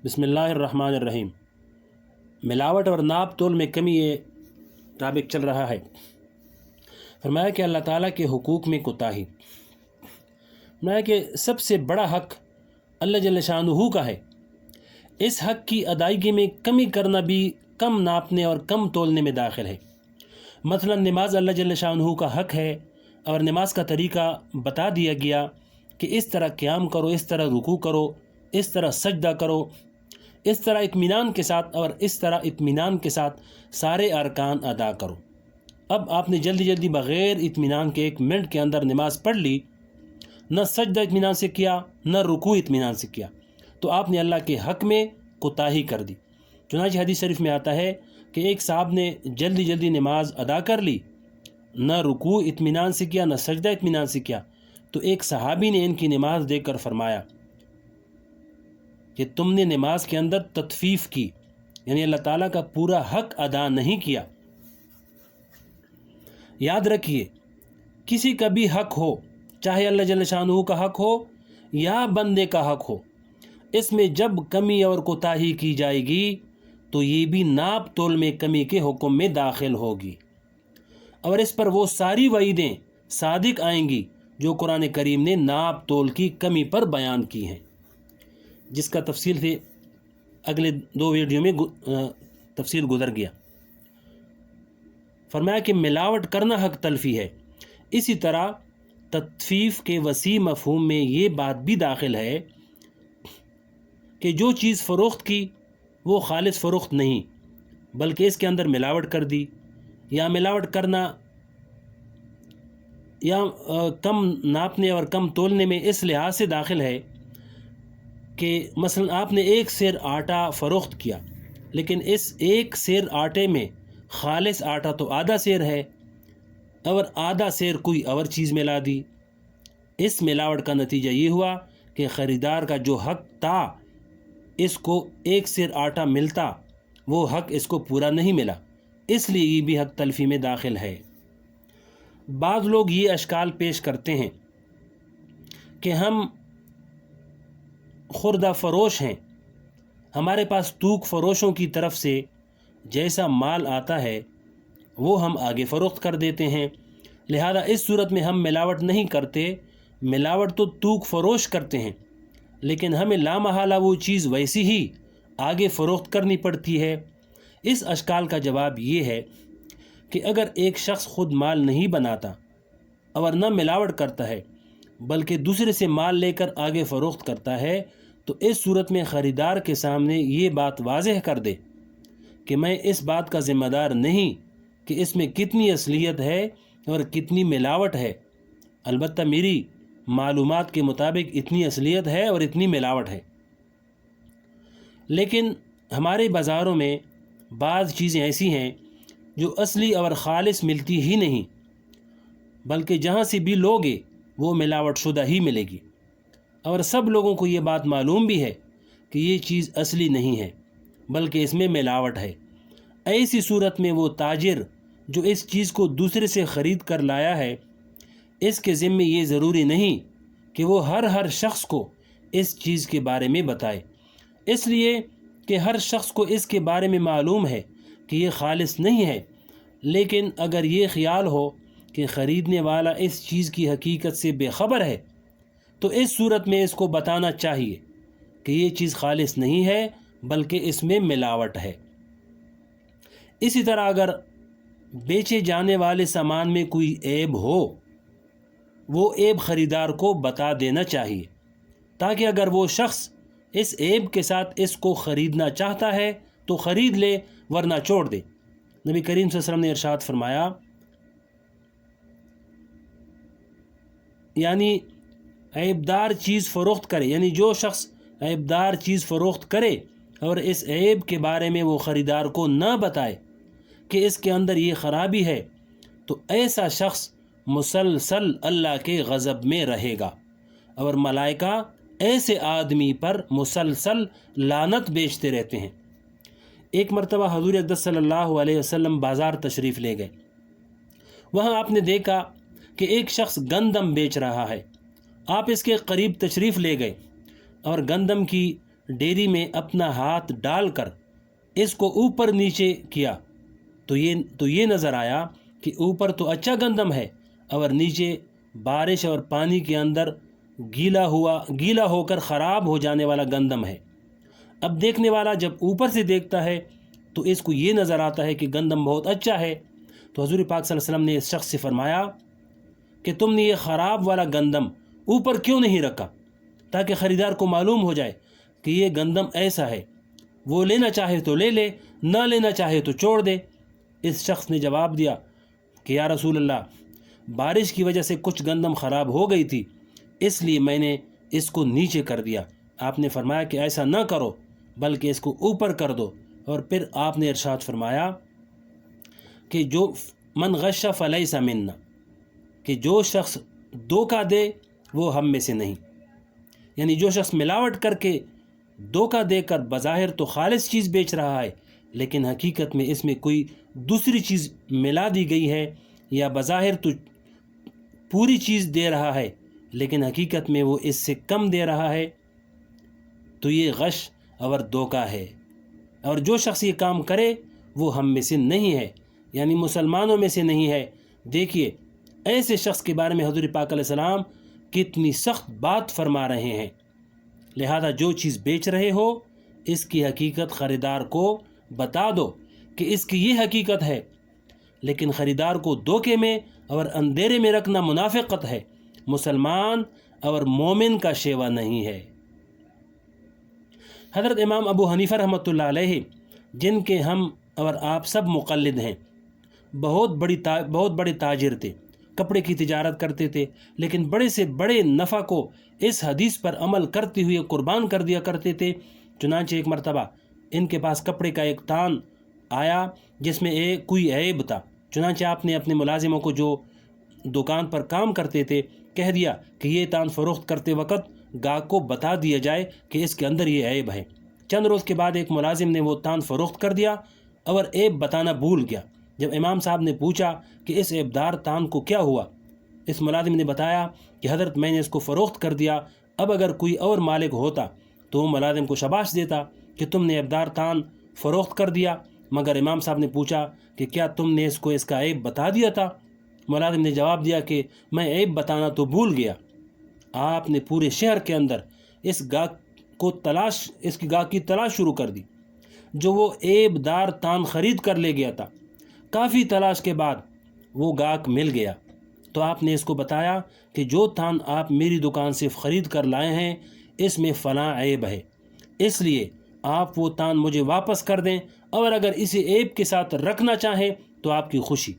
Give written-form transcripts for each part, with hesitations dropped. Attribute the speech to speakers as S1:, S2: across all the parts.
S1: بسم اللہ الرحمن الرحیم۔ ملاوٹ اور ناپ تول میں کمی یہ ٹاپک چل رہا ہے۔ فرمایا کہ اللہ تعالیٰ کے حقوق میں کوتاہی، فرمایا کہ سب سے بڑا حق اللہ جل شانہ کا ہے۔ اس حق کی ادائیگی میں کمی کرنا بھی کم ناپنے اور کم تولنے میں داخل ہے۔ مثلا نماز اللہ جل شانہ کا حق ہے اور نماز کا طریقہ بتا دیا گیا کہ اس طرح قیام کرو، اس طرح رکوع کرو، اس طرح سجدہ کرو، اس طرح اطمینان کے ساتھ اور اس طرح اطمینان کے ساتھ سارے ارکان ادا کرو۔ اب آپ نے جلدی جلدی بغیر اطمینان کے 1 منٹ کے اندر نماز پڑھ لی، نہ سجدہ اطمینان سے کیا نہ رکوع اطمینان سے کیا، تو آپ نے اللہ کے حق میں کوتاہی کر دی۔ چنانچہ حدیث شریف میں آتا ہے کہ ایک صاحب نے جلدی جلدی نماز ادا کر لی، نہ رکوع اطمینان سے کیا نہ سجدہ اطمینان سے کیا، تو ایک صحابی نے ان کی نماز دیکھ کر فرمایا کہ تم نے نماز کے اندر تطفیف کی، یعنی اللہ تعالیٰ کا پورا حق ادا نہیں کیا۔ یاد رکھیے، کسی کا بھی حق ہو، چاہے اللہ جل شانہ کا حق ہو یا بندے کا حق ہو، اس میں جب کمی اور کوتاہی کی جائے گی تو یہ بھی ناپ تول میں کمی کے حکم میں داخل ہوگی، اور اس پر وہ ساری وعیدیں صادق آئیں گی جو قرآن کریم نے ناپ تول کی کمی پر بیان کی ہیں، جس کا تفصیل سے اگلے 2 ویڈیو میں تفصیل گزر گیا۔ فرمایا کہ ملاوٹ کرنا حق تلفی ہے۔ اسی طرح تطفیف کے وسیع مفہوم میں یہ بات بھی داخل ہے کہ جو چیز فروخت کی وہ خالص فروخت نہیں، بلکہ اس کے اندر ملاوٹ کر دی، یا ملاوٹ کرنا یا کم ناپنے اور کم تولنے میں اس لحاظ سے داخل ہے کہ مثلا آپ نے 1 سیر آٹا فروخت کیا، لیکن اس 1 سیر آٹے میں خالص آٹا تو آدھا سیر ہے اور آدھا سیر کوئی اور چیز ملا دی۔ اس ملاوٹ کا نتیجہ یہ ہوا کہ خریدار کا جو حق تھا اس کو 1 سیر آٹا ملتا، وہ حق اس کو پورا نہیں ملا، اس لیے یہ بھی حق تلفی میں داخل ہے۔ بعض لوگ یہ اشکال پیش کرتے ہیں کہ ہم خوردہ فروش ہیں، ہمارے پاس توک فروشوں کی طرف سے جیسا مال آتا ہے وہ ہم آگے فروخت کر دیتے ہیں، لہذا اس صورت میں ہم ملاوٹ نہیں کرتے، ملاوٹ تو توک فروش کرتے ہیں، لیکن ہمیں لامحالہ وہ چیز ویسی ہی آگے فروخت کرنی پڑتی ہے۔ اس اشکال کا جواب یہ ہے کہ اگر ایک شخص خود مال نہیں بناتا اور نہ ملاوٹ کرتا ہے بلکہ دوسرے سے مال لے کر آگے فروخت کرتا ہے، تو اس صورت میں خریدار کے سامنے یہ بات واضح کر دے کہ میں اس بات کا ذمہ دار نہیں کہ اس میں کتنی اصلیت ہے اور کتنی ملاوٹ ہے، البتہ میری معلومات کے مطابق اتنی اصلیت ہے اور اتنی ملاوٹ ہے۔ لیکن ہمارے بازاروں میں بعض چیزیں ایسی ہیں جو اصلی اور خالص ملتی ہی نہیں، بلکہ جہاں سے بھی لوگے وہ ملاوٹ شدہ ہی ملے گی، اور سب لوگوں کو یہ بات معلوم بھی ہے کہ یہ چیز اصلی نہیں ہے بلکہ اس میں ملاوٹ ہے۔ ایسی صورت میں وہ تاجر جو اس چیز کو دوسرے سے خرید کر لایا ہے، اس کے ذمے یہ ضروری نہیں کہ وہ ہر شخص کو اس چیز کے بارے میں بتائے، اس لیے کہ ہر شخص کو اس کے بارے میں معلوم ہے کہ یہ خالص نہیں ہے، لیکن اگر یہ خیال ہو کہ خریدنے والا اس چیز کی حقیقت سے بے خبر ہے تو اس صورت میں اس کو بتانا چاہیے کہ یہ چیز خالص نہیں ہے بلکہ اس میں ملاوٹ ہے۔ اسی طرح اگر بیچے جانے والے سامان میں کوئی عیب ہو، وہ عیب خریدار کو بتا دینا چاہیے، تاکہ اگر وہ شخص اس عیب کے ساتھ اس کو خریدنا چاہتا ہے تو خرید لے ورنہ چھوڑ دے۔ نبی کریم صلی اللہ علیہ وسلم نے ارشاد فرمایا، یعنی عیبدار چیز فروخت کرے، یعنی جو شخص عیبدار چیز فروخت کرے اور اس عیب کے بارے میں وہ خریدار کو نہ بتائے کہ اس کے اندر یہ خرابی ہے، تو ایسا شخص مسلسل اللہ کے غضب میں رہے گا، اور ملائکہ ایسے آدمی پر مسلسل لعنت بیچتے رہتے ہیں۔ ایک مرتبہ حضور اقدس صلی اللہ علیہ وسلم بازار تشریف لے گئے، وہاں آپ نے دیکھا کہ ایک شخص گندم بیچ رہا ہے۔ آپ اس کے قریب تشریف لے گئے اور گندم کی ڈیری میں اپنا ہاتھ ڈال کر اس کو اوپر نیچے کیا تو یہ نظر آیا کہ اوپر تو اچھا گندم ہے اور نیچے بارش اور پانی کے اندر گیلا ہو کر خراب ہو جانے والا گندم ہے۔ اب دیکھنے والا جب اوپر سے دیکھتا ہے تو اس کو یہ نظر آتا ہے کہ گندم بہت اچھا ہے، تو حضور پاک صلی اللہ علیہ وسلم نے اس شخص سے فرمایا کہ تم نے یہ خراب والا گندم اوپر کیوں نہیں رکھا، تاکہ خریدار کو معلوم ہو جائے کہ یہ گندم ایسا ہے، وہ لینا چاہے تو لے لے، نہ لینا چاہے تو چھوڑ دے۔ اس شخص نے جواب دیا کہ یا رسول اللہ، بارش کی وجہ سے کچھ گندم خراب ہو گئی تھی، اس لیے میں نے اس کو نیچے کر دیا۔ آپ نے فرمایا کہ ایسا نہ کرو بلکہ اس کو اوپر کر دو، اور پھر آپ نے ارشاد فرمایا کہ جو من غش فلیس منا، کہ جو شخص دھوکہ دے وہ ہم میں سے نہیں، یعنی جو شخص ملاوٹ کر کے دھوکہ دے کر بظاہر تو خالص چیز بیچ رہا ہے لیکن حقیقت میں اس میں کوئی دوسری چیز ملا دی گئی ہے، یا بظاہر تو پوری چیز دے رہا ہے لیکن حقیقت میں وہ اس سے کم دے رہا ہے، تو یہ غش اور دھوکہ ہے۔ اور جو شخص یہ کام کرے وہ ہم میں سے نہیں ہے، یعنی مسلمانوں میں سے نہیں ہے۔ دیکھیے ایسے شخص کے بارے میں حضور پاک علیہ السلام کتنی سخت بات فرما رہے ہیں۔ لہذا جو چیز بیچ رہے ہو اس کی حقیقت خریدار کو بتا دو کہ اس کی یہ حقیقت ہے، لیکن خریدار کو دھوکے میں اور اندھیرے میں رکھنا منافقت ہے، مسلمان اور مومن کا شیوا نہیں ہے۔ حضرت امام ابو حنیفہ رحمۃ اللہ علیہ، جن کے ہم اور آپ سب مقلد ہیں، بہت بڑے تاجر تھے، کپڑے کی تجارت کرتے تھے، لیکن بڑے سے بڑے نفع کو اس حدیث پر عمل کرتے ہوئے قربان کر دیا کرتے تھے۔ چنانچہ ایک مرتبہ ان کے پاس کپڑے کا ایک تان آیا جس میں کوئی عیب تھا، چنانچہ آپ نے اپنے ملازموں کو جو دکان پر کام کرتے تھے کہہ دیا کہ یہ تان فروخت کرتے وقت گاہک کو بتا دیا جائے کہ اس کے اندر یہ عیب ہے۔ چند روز کے بعد ایک ملازم نے وہ تان فروخت کر دیا اور عیب بتانا بھول گیا۔ جب امام صاحب نے پوچھا کہ اس عیبدار تان کو کیا ہوا، اس ملازم نے بتایا کہ حضرت میں نے اس کو فروخت کر دیا، اب اگر کوئی اور مالک ہوتا تو وہ ملازم کو شاباش دیتا کہ تم نے عیبدار تان فروخت کر دیا، مگر امام صاحب نے پوچھا کہ کیا تم نے اس کو اس کا عیب بتا دیا تھا؟ ملازم نے جواب دیا کہ میں عیب بتانا تو بھول گیا۔ آپ نے پورے شہر کے اندر اس گاہک کی تلاش شروع کر دی جو وہ عیب دار تان خرید کر لے گیا تھا۔ کافی تلاش کے بعد وہ گاہک مل گیا تو آپ نے اس کو بتایا کہ جو تان آپ میری دکان سے خرید کر لائے ہیں اس میں فلاں عیب ہے، اس لیے آپ وہ تان مجھے واپس کر دیں، اور اگر اسے عیب کے ساتھ رکھنا چاہیں تو آپ کی خوشی۔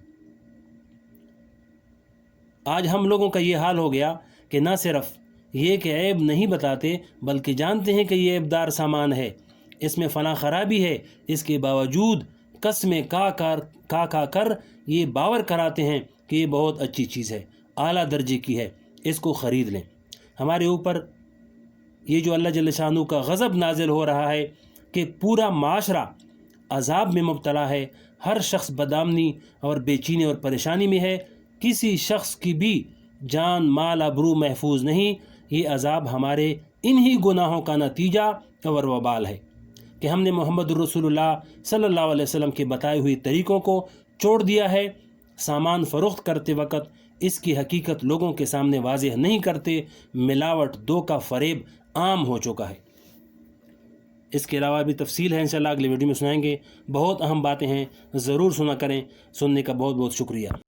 S1: آج ہم لوگوں کا یہ حال ہو گیا کہ نہ صرف یہ کہ عیب نہیں بتاتے بلکہ جانتے ہیں کہ یہ عیبدار سامان ہے، اس میں فلاں خرابی ہے، اس کے باوجود قسمیں کھا کر یہ باور کراتے ہیں کہ یہ بہت اچھی چیز ہے، اعلیٰ درجے کی ہے، اس کو خرید لیں۔ ہمارے اوپر یہ جو اللہ جل شانہ کا غضب نازل ہو رہا ہے کہ پورا معاشرہ عذاب میں مبتلا ہے، ہر شخص بدامنی اور بے چینی اور پریشانی میں ہے، کسی شخص کی بھی جان مال آبرو محفوظ نہیں۔ یہ عذاب ہمارے انہی گناہوں کا نتیجہ اور وبال ہے کہ ہم نے محمد الرسول اللہ صلی اللہ علیہ وسلم کے بتائے ہوئے طریقوں کو چھوڑ دیا ہے۔ سامان فروخت کرتے وقت اس کی حقیقت لوگوں کے سامنے واضح نہیں کرتے، ملاوٹ، دھوکہ، فریب عام ہو چکا ہے۔ اس کے علاوہ بھی تفصیل ہے، انشاءاللہ اگلے ویڈیو میں سنائیں گے۔ بہت اہم باتیں ہیں، ضرور سنا کریں۔ سننے کا بہت بہت شکریہ۔